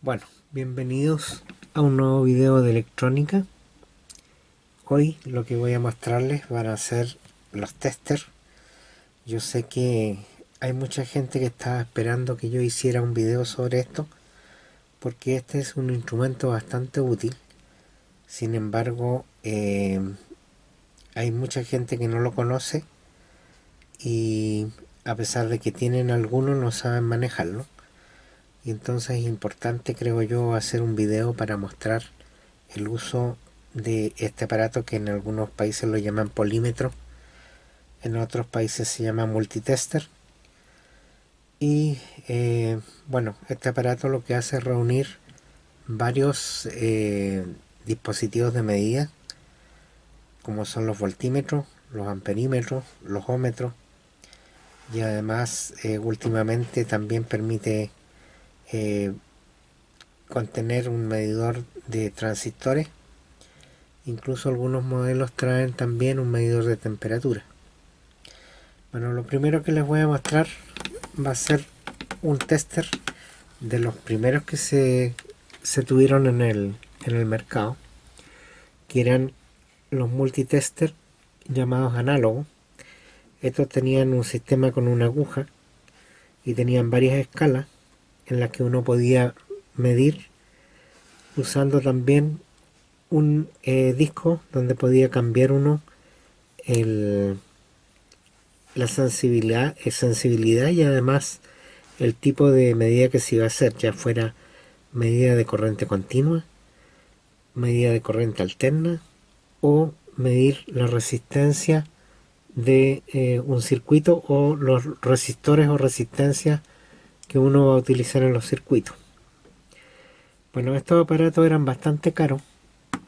Bueno, bienvenidos a un nuevo video de electrónica. Hoy lo que voy a mostrarles van a ser los testers. Yo sé que hay mucha gente que estaba esperando que yo hiciera un video sobre esto, porque este es un instrumento bastante útil. Sin embargo, hay mucha gente que no lo conoce y a pesar de que tienen algunos no saben manejarlo. Y entonces es importante, creo yo, hacer un video para mostrar el uso de este aparato, que en algunos países lo llaman polímetro, en otros países se llama multitester. Y bueno, este aparato lo que hace es reunir varios dispositivos de medida, como son los voltímetros, los amperímetros, los ohmmetros, y además últimamente también permite contener un medidor de transistores. Incluso algunos modelos traen también un medidor de temperatura. Bueno, lo primero que les voy a mostrar va a ser un tester de los primeros que se tuvieron en el mercado, que eran los multitester llamados análogos. Estos tenían un sistema con una aguja y tenían varias escalas en las que uno podía medir usando también un disco donde podía cambiar uno la sensibilidad y además el tipo de medida que se iba a hacer, ya fuera medida de corriente continua, medida de corriente alterna o medir la resistencia de un circuito o los resistores o resistencias que uno va a utilizar en los circuitos. Bueno, estos aparatos eran bastante caros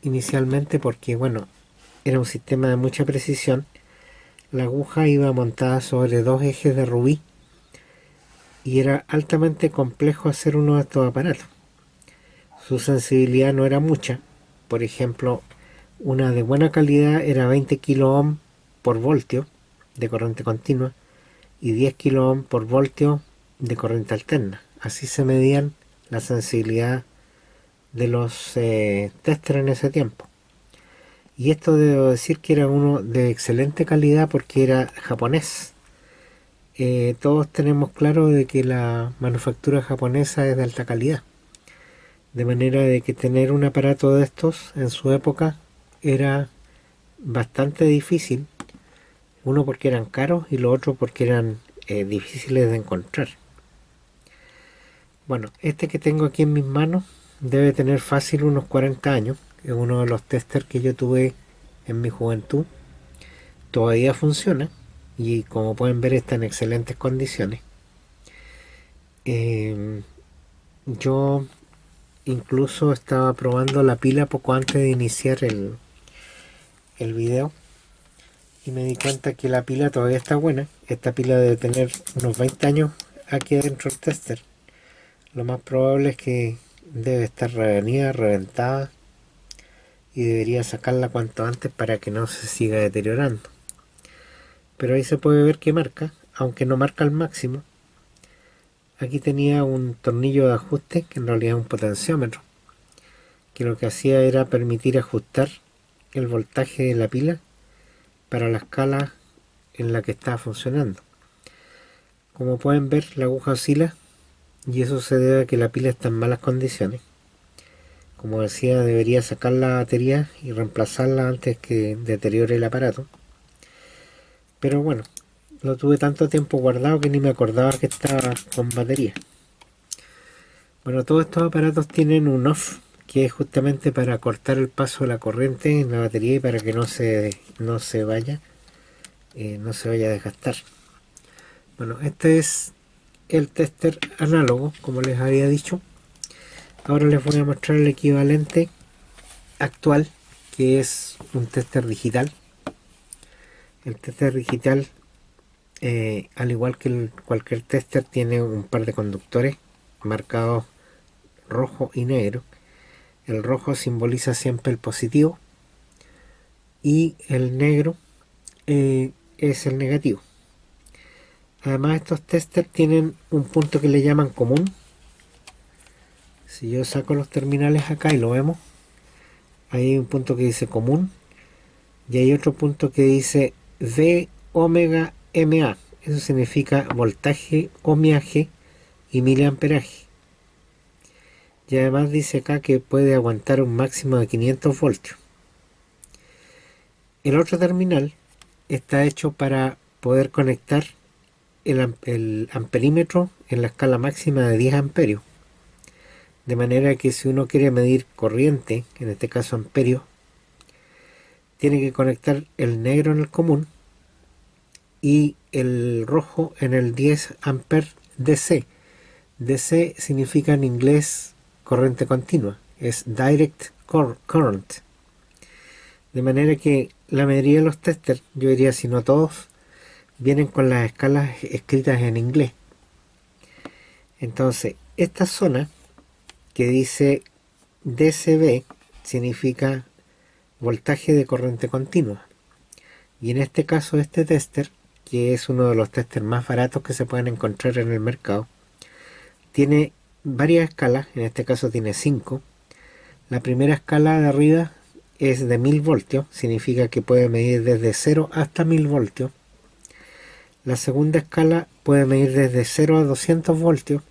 inicialmente porque, bueno, era un sistema de mucha precisión. La aguja iba montada sobre dos ejes de rubí y era altamente complejo hacer uno de estos aparatos. Su sensibilidad no era mucha. Por ejemplo, una de buena calidad era 20 kΩ por voltio de corriente continua y 10 kΩ por voltio de corriente alterna. Así se medían la sensibilidad de los testers en ese tiempo. Y esto debo decir que era uno de excelente calidad porque era japonés. Todos tenemos claro de que la manufactura japonesa es de alta calidad. De manera de que tener un aparato de estos en su época era bastante difícil. Uno porque eran caros y lo otro porque eran difíciles de encontrar. Bueno, este que tengo aquí en mis manos debe tener fácil unos 40 años. Es uno de los testers que yo tuve en mi juventud. Todavía funciona y como pueden ver está en excelentes condiciones. Yo incluso estaba probando la pila poco antes de iniciar el video y me di cuenta que la pila todavía está buena. Esta pila debe tener unos 20 años aquí adentro del tester. Lo más probable es que debe estar reventada y debería sacarla cuanto antes para que no se siga deteriorando. Pero ahí se puede ver que marca, aunque no marca al máximo. Aquí tenía un tornillo de ajuste, que en realidad es un potenciómetro, que lo que hacía era permitir ajustar el voltaje de la pila para la escala en la que estaba funcionando. Como pueden ver, la aguja oscila y eso se debe a que la pila está en malas condiciones. Como decía, debería sacar la batería y reemplazarla antes que deteriore el aparato. Pero bueno, lo tuve tanto tiempo guardado que ni me acordaba que estaba con batería. Bueno, todos estos aparatos tienen un off, que es justamente para cortar el paso de la corriente en la batería y para que no se vaya a desgastar. Bueno, este es el tester análogo, como les había dicho. Ahora les voy a mostrar el equivalente actual, que es un tester digital. El tester digital, al igual que cualquier tester, tiene un par de conductores marcados rojo y negro. El rojo simboliza siempre el positivo y el negro es el negativo. Además, estos testers tienen un punto que le llaman común. Si yo saco los terminales acá y lo vemos, hay un punto que dice común y hay otro punto que dice V omega MA. Eso significa voltaje, ohmiaje y miliamperaje. Y además dice acá que puede aguantar un máximo de 500 voltios. El otro terminal está hecho para poder conectar el amperímetro en la escala máxima de 10 amperios. De manera que si uno quiere medir corriente, en este caso amperios, tiene que conectar el negro en el común y el rojo en el 10 amper DC. DC significa en inglés corriente continua, es direct current. De manera que la mayoría de los testers, yo diría si no todos, vienen con las escalas escritas en inglés. Entonces, esta zona que dice DCB significa voltaje de corriente continua. Y en este caso este tester, que es uno de los testers más baratos que se pueden encontrar en el mercado, tiene varias escalas, en este caso tiene 5. La primera escala de arriba es de 1000 voltios, significa que puede medir desde 0 hasta 1000 voltios. La segunda escala puede medir desde 0 a 200 voltios.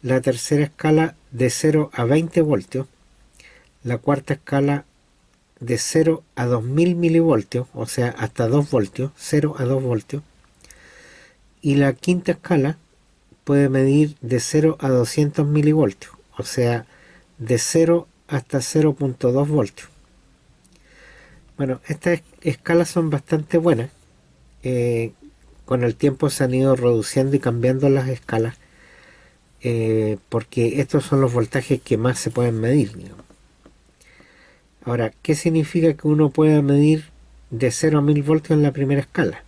La tercera escala de 0 a 20 voltios. La cuarta escala de 0 a 2000 milivoltios, o sea, hasta 2 voltios, 0 a 2 voltios. Y la quinta escala puede medir de 0 a 200 milivoltios, o sea, de 0 hasta 0.2 voltios. Bueno, estas escalas son bastante buenas. Con el tiempo se han ido reduciendo y cambiando las escalas, porque estos son los voltajes que más se pueden medir, digamos. Ahora, ¿qué significa que uno pueda medir de 0 a 1000 voltios en la primera escala?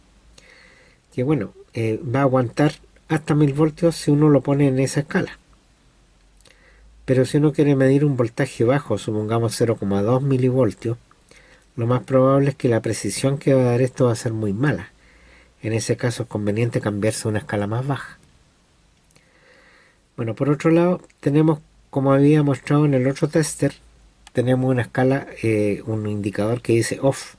Que bueno, va a aguantar hasta 1000 voltios si uno lo pone en esa escala. Pero si uno quiere medir un voltaje bajo, supongamos 0,2 milivoltios, lo más probable es que la precisión que va a dar esto va a ser muy mala. En ese caso es conveniente cambiarse a una escala más baja. Bueno, por otro lado, tenemos, como había mostrado en el otro tester, tenemos una escala, un indicador que dice off.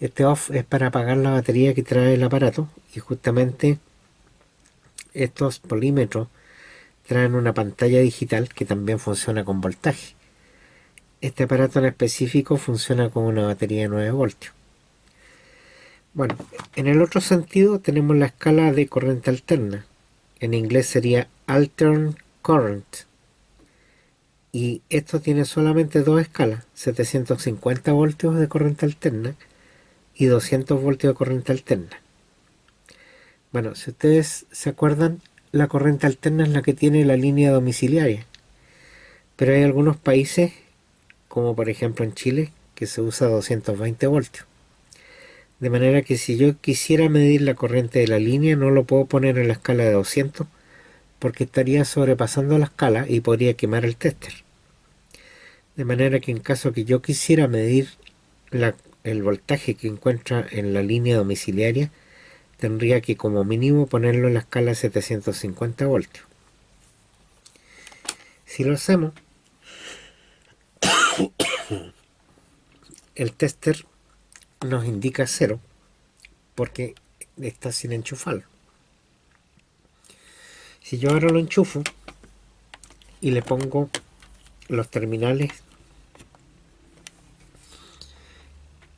Este off es para apagar la batería que trae el aparato, y justamente estos polímetros traen una pantalla digital que también funciona con voltaje. Este aparato en específico funciona con una batería de 9 voltios. Bueno, en el otro sentido tenemos la escala de corriente alterna. En inglés sería altern current. Y esto tiene solamente dos escalas, 750 voltios de corriente alterna y 200 voltios de corriente alterna. Bueno, si ustedes se acuerdan, la corriente alterna es la que tiene la línea domiciliaria. Pero hay algunos países, como por ejemplo en Chile, que se usa 220 voltios. De manera que si yo quisiera medir la corriente de la línea, no lo puedo poner en la escala de 200, porque estaría sobrepasando la escala y podría quemar el tester. De manera que en caso que yo quisiera medir el voltaje que encuentra en la línea domiciliaria, tendría que como mínimo ponerlo en la escala de 750 voltios. Si lo hacemos, el tester nos indica 0 porque está sin enchufar. Si yo ahora lo enchufo y le pongo los terminales,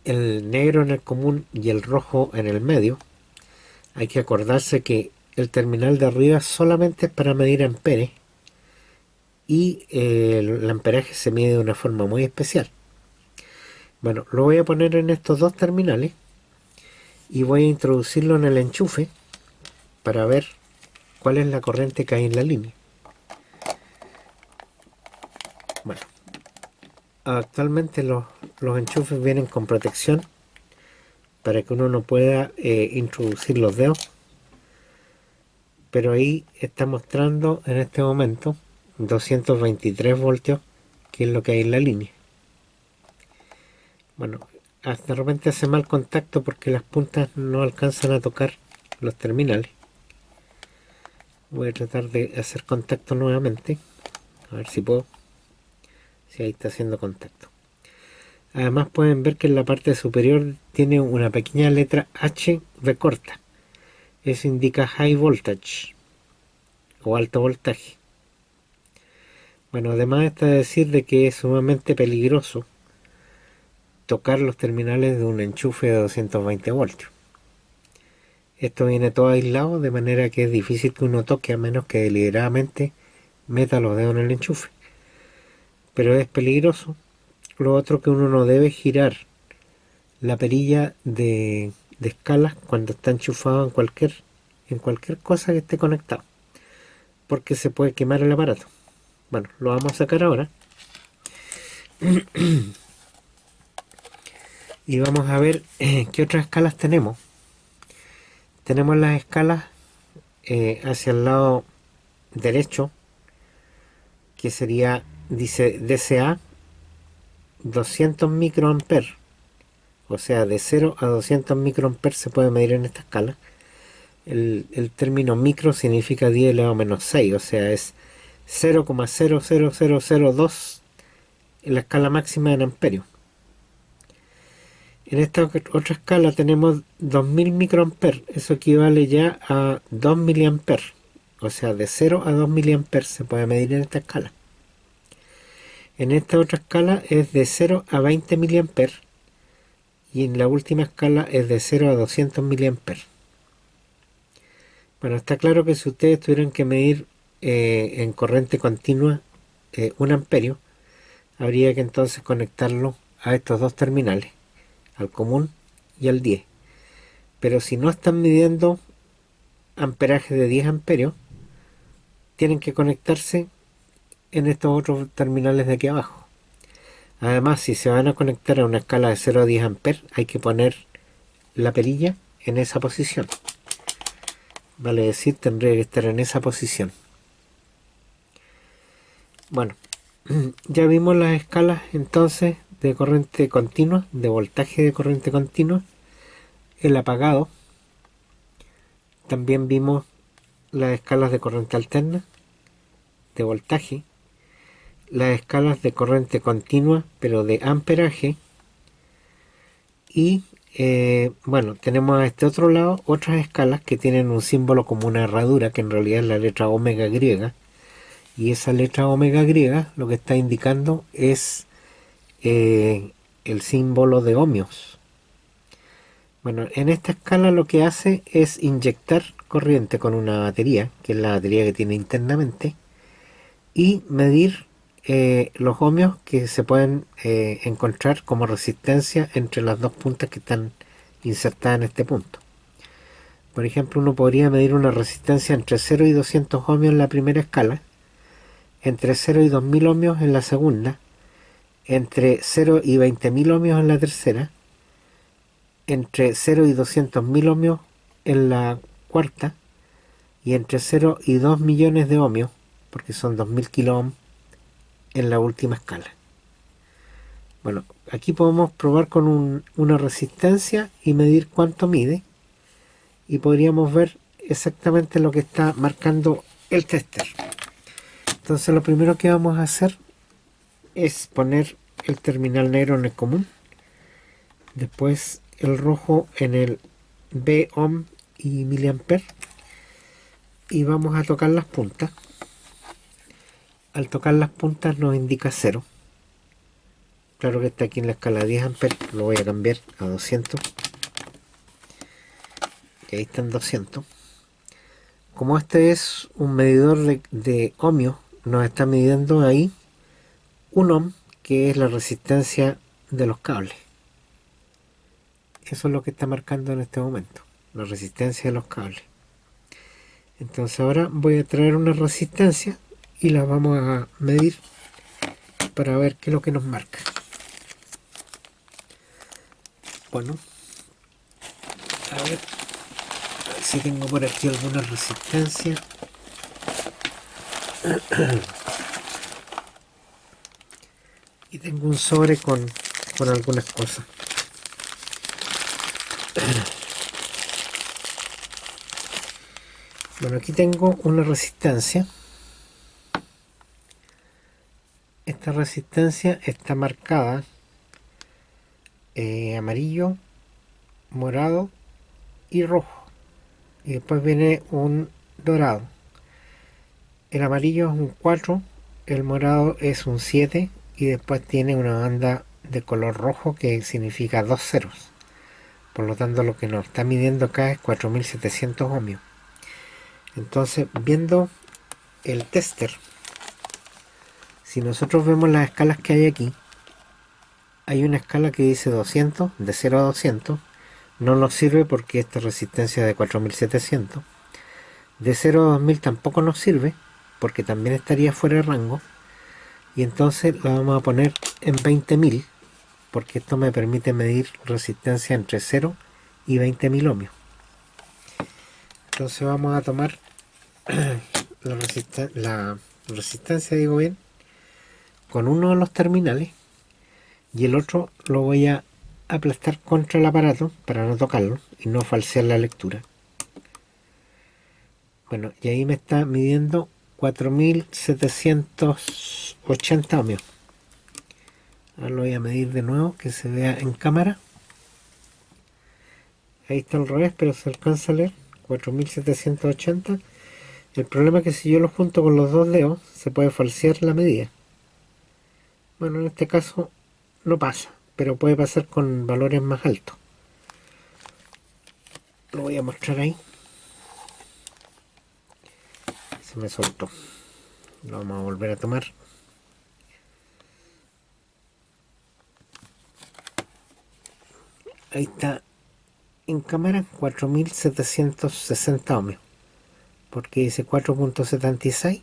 el negro en el común y el rojo en el medio, hay que acordarse que el terminal de arriba solamente es para medir amperes y el amperaje se mide de una forma muy especial. Bueno, lo voy a poner en estos dos terminales y voy a introducirlo en el enchufe para ver cuál es la corriente que hay en la línea. Bueno, actualmente los enchufes vienen con protección para que uno no pueda introducir los dedos, pero ahí está mostrando en este momento 223 voltios, que es lo que hay en la línea. Bueno, de repente hace mal contacto porque las puntas no alcanzan a tocar los terminales. Voy a tratar de hacer contacto nuevamente, A ver si puedo. Si ahí está haciendo contacto. Además pueden ver que en la parte superior tiene una pequeña letra H V corta. Eso indica High Voltage o alto voltaje. Bueno, además está decir de que es sumamente peligroso tocar los terminales de un enchufe de 220 voltios. Esto viene todo aislado, de manera que es difícil que uno toque a menos que deliberadamente meta los dedos en el enchufe. Pero es peligroso. Lo otro, que uno no debe girar la perilla de escalas cuando está enchufado en cualquier cosa que esté conectado, porque se puede quemar el aparato. Bueno, lo vamos a sacar ahora y vamos a ver qué otras escalas tenemos. Tenemos las escalas hacia el lado derecho, que sería, dice DCA 200 microamperes, o sea, de 0 a 200 microamperes se puede medir en esta escala. El término micro significa 10 elevado a menos 6, o sea, es 0,00002 en la escala máxima en amperios. En esta otra escala tenemos 2000 microamperes, eso equivale ya a 2 miliamperes, o sea, de 0 a 2 miliamperes se puede medir en esta escala. En esta otra escala es de 0 a 20 miliamperes y en la última escala es de 0 a 200 miliamperes. Bueno, está claro que si ustedes tuvieran que medir en corriente continua 1 amperio, habría que entonces conectarlo a estos dos terminales, al común y al 10. Pero si no están midiendo amperaje de 10 amperios, tienen que conectarse en estos otros terminales de aquí abajo. Además, si se van a conectar a una escala de 0 a 10 amperes, hay que poner la perilla en esa posición. Vale decir, tendría que estar en esa posición. Bueno, ya vimos las escalas entonces de corriente continua, de voltaje de corriente continua, el apagado. También vimos las escalas de corriente alterna, de voltaje, las escalas de corriente continua, pero de amperaje. Y bueno, tenemos a este otro lado otras escalas que tienen un símbolo como una herradura, que en realidad es la letra omega griega. Y esa letra omega griega lo que está indicando es el símbolo de ohmios. Bueno, en esta escala lo que hace es inyectar corriente con una batería, que es la batería que tiene internamente, y medir los ohmios que se pueden encontrar como resistencia entre las dos puntas que están insertadas en este punto. Por ejemplo, uno podría medir una resistencia entre 0 y 200 ohmios en la primera escala, entre 0 y 2000 ohmios en la segunda, entre 0 y 20.000 ohmios en la tercera, entre 0 y 200.000 ohmios en la cuarta, y entre 0 y 2 millones de ohmios, porque son 2000 kilo ohms, en la última escala. Bueno, aquí podemos probar con una resistencia y medir cuánto mide, y podríamos ver exactamente lo que está marcando el tester. Entonces lo primero que vamos a hacer es poner el terminal negro en el común, después el rojo en el B ohm y miliamper, y vamos a tocar las puntas. Al tocar las puntas nos indica 0. Claro que está aquí en la escala de 10 amperes, lo voy a cambiar a 200. Y ahí están 200. Como este es un medidor de ohmios, nos está midiendo ahí 1 ohm, que es la resistencia de los cables. Eso es lo que está marcando en este momento, la resistencia de los cables. Entonces ahora voy a traer una resistencia y la vamos a medir para ver qué es lo que nos marca. Bueno, a ver si tengo por aquí alguna resistencia. Y tengo un sobre con algunas cosas. Bueno, aquí tengo una resistencia esta resistencia está marcada amarillo, morado y rojo, y después viene un dorado. El amarillo es un 4, el morado es un 7 y después tiene una banda de color rojo que significa dos ceros. Por lo tanto, lo que nos está midiendo acá es 4700 ohmios. Entonces, viendo el tester, si nosotros vemos las escalas que hay aquí, hay una escala que dice 200, de 0 a 200. No nos sirve porque esta resistencia es de 4700. De 0 a 2000 tampoco nos sirve porque también estaría fuera de rango. Y entonces la vamos a poner en 20.000 porque esto me permite medir resistencia entre 0 y 20.000 ohmios. Entonces vamos a tomar la resistencia, digo bien, con uno de los terminales y el otro lo voy a aplastar contra el aparato para no tocarlo y no falsear la lectura. Bueno, y ahí me está midiendo 4780 ohmios. Ahora lo voy a medir de nuevo, que se vea en cámara. Ahí está al revés, pero se alcanza a leer 4780. El problema es que si yo lo junto con los dos dedos, se puede falsear la medida. Bueno, en este caso no pasa, pero puede pasar con valores más altos. Lo voy a mostrar ahí. Se me soltó. Lo vamos a volver a tomar. Ahí está en cámara 4760 ohmios. Porque dice 4.76.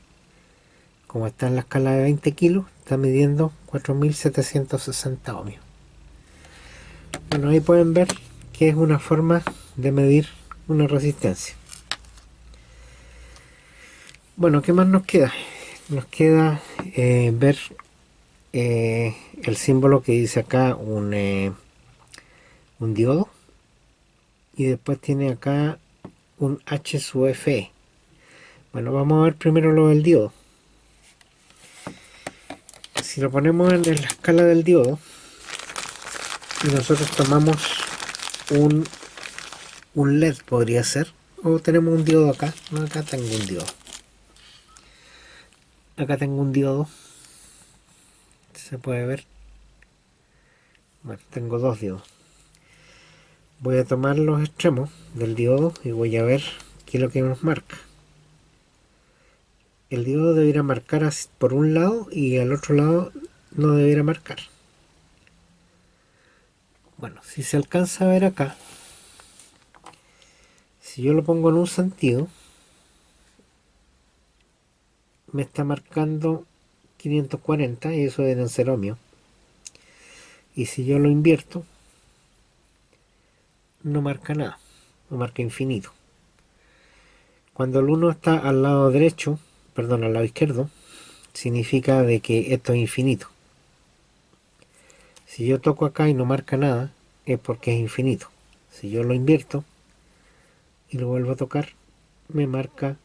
Como está en la escala de 20 kilos, está midiendo 4760 ohmios. Bueno, ahí pueden ver que es una forma de medir una resistencia. Bueno, ¿qué más nos queda? Nos queda ver el símbolo que dice acá un diodo, y después tiene acá un H sub Fe. Bueno, vamos a ver primero lo del diodo. Si lo ponemos en la escala del diodo y nosotros tomamos un LED, podría ser, o tenemos un diodo acá. No, acá tengo un diodo. Acá tengo un diodo. Se puede ver. Bueno, tengo dos diodos. Voy a tomar los extremos del diodo y voy a ver qué es lo que nos marca. El diodo debería marcar por un lado y al otro lado no debería marcar. Bueno, si se alcanza a ver acá, si yo lo pongo en un sentido, me está marcando 540 y eso deben ser ohmios. Y si yo lo invierto, no marca nada, no marca infinito. Cuando el 1 está al lado derecho, perdón, al lado izquierdo, significa de que esto es infinito. Si yo toco acá y no marca nada, es porque es infinito. Si yo lo invierto y lo vuelvo a tocar, me marca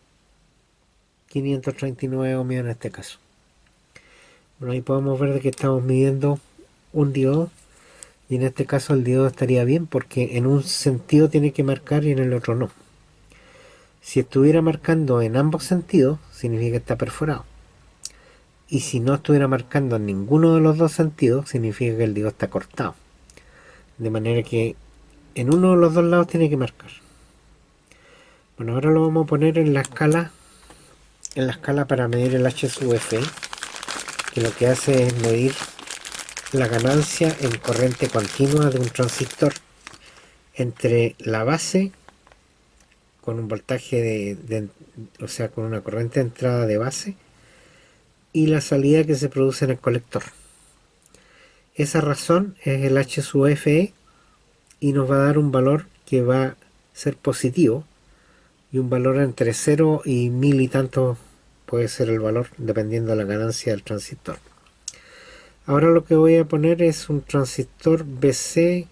539 ohmios en este caso. Bueno, ahí podemos ver de que estamos midiendo un diodo, y en este caso el diodo estaría bien porque en un sentido tiene que marcar y en el otro no. Si estuviera marcando en ambos sentidos, significa que está perforado. Y si no estuviera marcando en ninguno de los dos sentidos, significa que el diodo está cortado. De manera que en uno de los dos lados tiene que marcar. Bueno, ahora lo vamos a poner en la escala para medir el H sub F, que lo que hace es medir la ganancia en corriente continua de un transistor entre la base con un voltaje o sea, con una corriente de entrada de base, y la salida que se produce en el colector. Esa razón es el H sub Fe y nos va a dar un valor que va a ser positivo, y un valor entre 0 y 1000 y tanto puede ser el valor dependiendo de la ganancia del transistor. Ahora lo que voy a poner es un transistor BC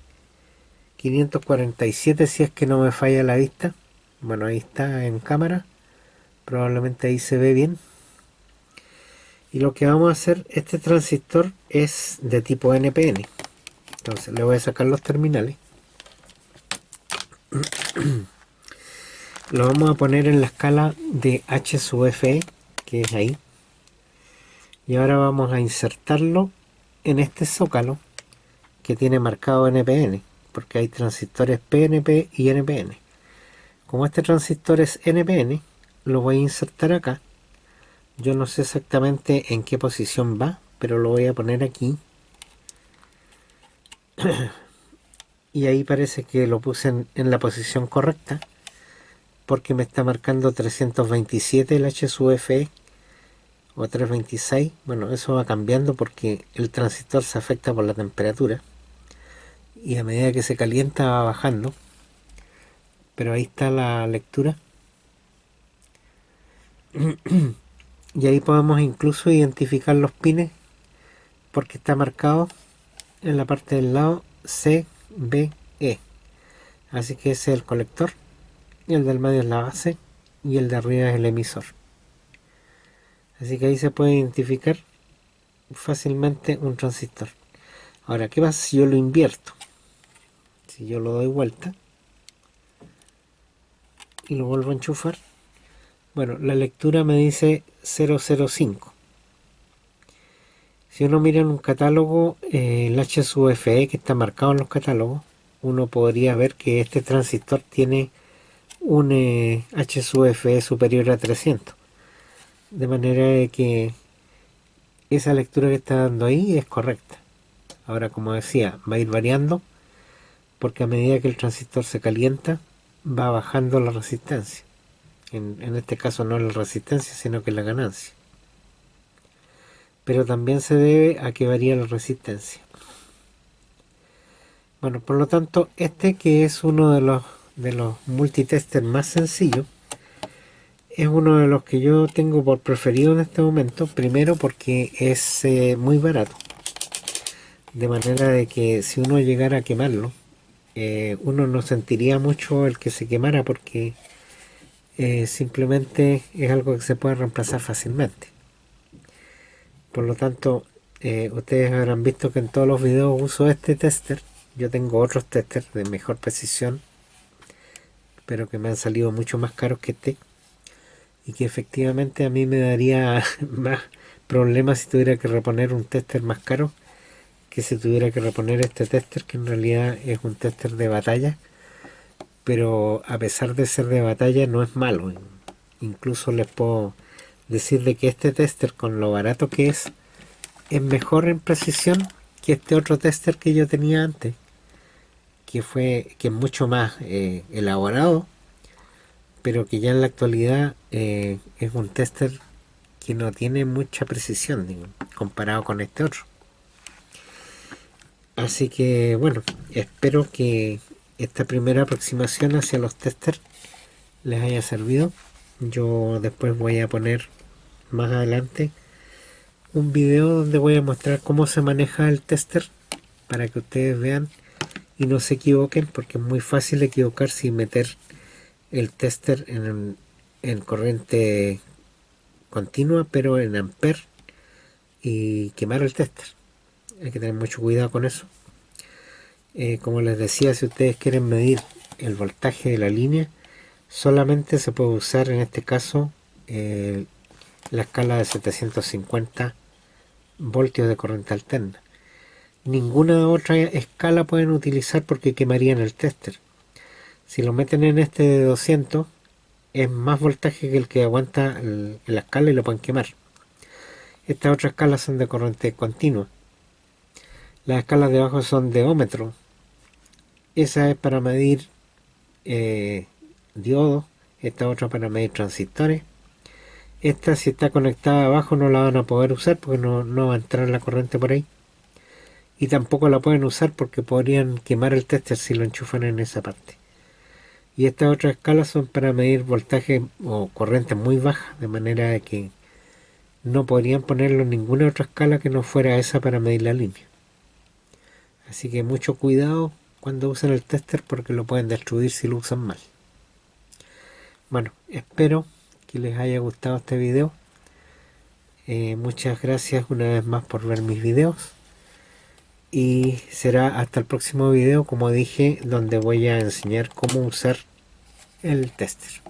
547, si es que no me falla la vista. Bueno, ahí está en cámara, probablemente ahí se ve bien. Y lo que vamos a hacer, este transistor es de tipo NPN. Entonces le voy a sacar los terminales. Lo vamos a poner en la escala de H sub Fe, que es ahí. Y ahora vamos a insertarlo en este zócalo que tiene marcado NPN, porque hay transistores PNP y NPN. Como este transistor es NPN, lo voy a insertar acá. Yo no sé exactamente en qué posición va, pero lo voy a poner aquí. Y ahí parece que lo puse en la posición correcta, porque me está marcando 327 el H sub Fe o 326. Bueno, eso va cambiando porque el transistor se afecta por la temperatura y a medida que se calienta va bajando. Pero ahí está la lectura. Y ahí podemos incluso identificar los pines porque está marcado en la parte del lado CBE. Así que ese es el colector, y el del medio es la base y el de arriba es el emisor. Así que ahí se puede identificar fácilmente un transistor. Ahora, ¿qué pasa si yo lo invierto? Si yo lo doy vuelta y lo vuelvo a enchufar, bueno, la lectura me dice 005. Si uno mira en un catálogo, el H sub Fe que está marcado en los catálogos, uno podría ver que este transistor tiene un H sub Fe superior a 300. De manera que esa lectura que está dando ahí es correcta. Ahora, como decía, va a ir variando porque a medida que el transistor se calienta, va bajando la resistencia. En este caso no la resistencia, sino que la ganancia. Pero también se debe a que varía la resistencia. Bueno, por lo tanto, este que es uno de los multitesters más sencillos, es uno de los que yo tengo por preferido en este momento. Primero porque es muy barato. De manera de que si uno llegara a quemarlo, uno no sentiría mucho el que se quemara porque simplemente es algo que se puede reemplazar fácilmente. Por lo tanto, ustedes habrán visto que en todos los videos uso este tester. Yo tengo otros testers de mejor precisión, pero que me han salido mucho más caros que este, y que efectivamente a mí me daría más problemas si tuviera que reponer un tester más caro que si tuviera que reponer este tester, que en realidad es un tester de batalla, pero a pesar de ser de batalla no es malo. Incluso les puedo decir de que este tester, con lo barato que es mejor en precisión que este otro tester que yo tenía antes, que es mucho más elaborado, pero que ya en la actualidad es un tester que no tiene mucha precisión, digo, comparado con este otro. Así que bueno, espero que esta primera aproximación hacia los testers les haya servido. Yo después voy a poner más adelante un video donde voy a mostrar cómo se maneja el tester para que ustedes vean y no se equivoquen, porque es muy fácil equivocarse y meter el tester en corriente continua, pero en amper, y quemar el tester. Hay que tener mucho cuidado con eso. Como les decía, si ustedes quieren medir el voltaje de la línea, solamente se puede usar en este caso la escala de 750 voltios de corriente alterna. Ninguna otra escala pueden utilizar porque quemarían el tester. Si lo meten en este de 200, es más voltaje que el que aguanta la escala y lo pueden quemar. Estas otras escalas son de corriente continua. Las escalas de abajo son de ómetro. Esa es para medir diodos. Esta otra para medir transistores. Esta, si está conectada abajo, no la van a poder usar porque no va a entrar la corriente por ahí. Y tampoco la pueden usar porque podrían quemar el tester si lo enchufan en esa parte. Y estas otras escalas son para medir voltaje o corriente muy baja, de manera de que no podrían ponerlo en ninguna otra escala que no fuera esa para medir la línea. Así que mucho cuidado cuando usen el tester porque lo pueden destruir si lo usan mal. Bueno, espero que les haya gustado este video. Muchas gracias una vez más por ver mis videos. Y será hasta el próximo video, como dije, donde voy a enseñar cómo usar el tester.